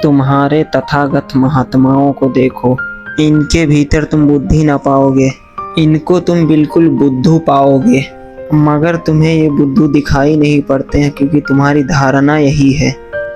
तुम्हारे तथागत महात्माओं को देखो, इनके भीतर तुम बुद्धि ना पाओगे, इनको तुम बिल्कुल बुद्धू पाओगे, मगर तुम्हें ये बुद्धू दिखाई नहीं पड़ते हैं क्योंकि तुम्हारी धारणा यही है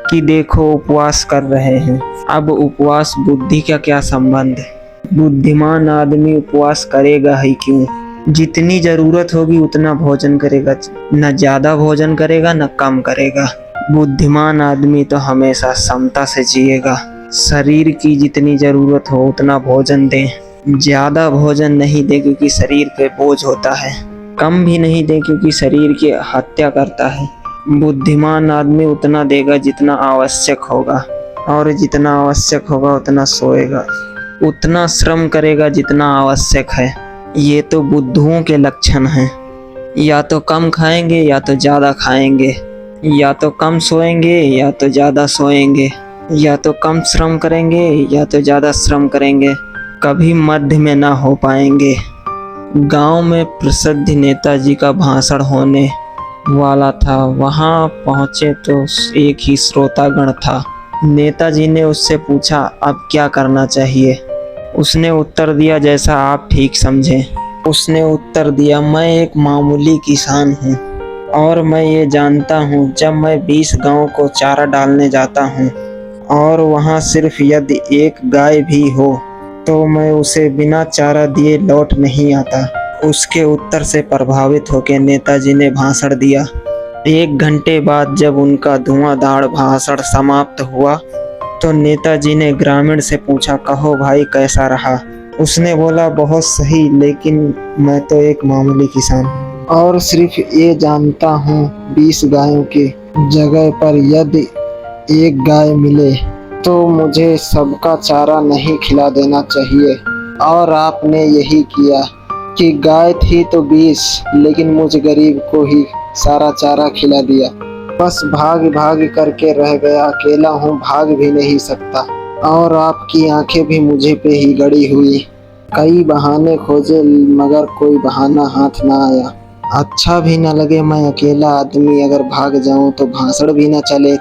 कि देखो उपवास कर रहे हैं। अब उपवास बुद्धि का क्या संबंध है? बुद्धिमान आदमी उपवास करेगा ही क्यों? जितनी जरूरत होगी उतना भोजन करेगा, न ज्यादा भोजन करेगा न कम करेगा। बुद्धिमान आदमी तो हमेशा समता से जिएगा। शरीर की जितनी जरूरत हो उतना भोजन दे, ज्यादा भोजन नहीं दे क्योंकि शरीर पे बोझ होता है, कम भी नहीं दे क्योंकि शरीर की हत्या करता है। बुद्धिमान आदमी उतना देगा जितना आवश्यक होगा, और जितना आवश्यक होगा उतना सोएगा, उतना श्रम करेगा जितना आवश्यक है। ये तो बुद्धुओं के लक्षण हैं। या तो कम खाएंगे या तो ज़्यादा खाएंगे, या तो कम सोएंगे या तो ज़्यादा सोएंगे, या तो कम श्रम करेंगे या तो ज़्यादा श्रम करेंगे, कभी मध्य में ना हो पाएंगे। गांव में प्रसिद्ध नेताजी का भाषण होने वाला था। वहां पहुंचे तो एक ही श्रोतागण था। नेताजी ने उससे पूछा, अब क्या करना चाहिए? उसने उत्तर दिया, जैसा आप ठीक समझें। उसने उत्तर दिया, मैं एक मामूली किसान हूँ और मैं ये जानता हूँ जब मैं 20 गांव को चारा डालने जाता हूँ और वहाँ सिर्फ यदि एक गाय भी हो तो मैं उसे बिना चारा दिए लौट नहीं आता। उसके उत्तर से प्रभावित होकर नेताजी ने भाषण दिया। 1 घंटे बाद जब उनका धुआंधार भाषण समाप्त हुआ तो नेताजी ने ग्रामीण से पूछा, कहो भाई कैसा रहा? उसने बोला, बहुत सही, लेकिन मैं तो एक मामूली किसान हूँ और सिर्फ ये जानता हूँ 20 गायों की जगह पर यदि एक गाय मिले तो मुझे सबका चारा नहीं खिला देना चाहिए। और आपने यही किया कि गाय थी तो 20, लेकिन मुझ गरीब को ही सारा चारा खिला दिया। बस भाग भाग करके रह गया, अकेला हूँ, भाग भी नहीं सकता और आपकी आंखें भी मुझे पे ही गड़ी हुई। कई बहाने खोजे मगर कोई बहाना हाथ ना आया। अच्छा भी ना लगे मैं अकेला आदमी, अगर भाग जाऊं तो भाषण भी ना चले।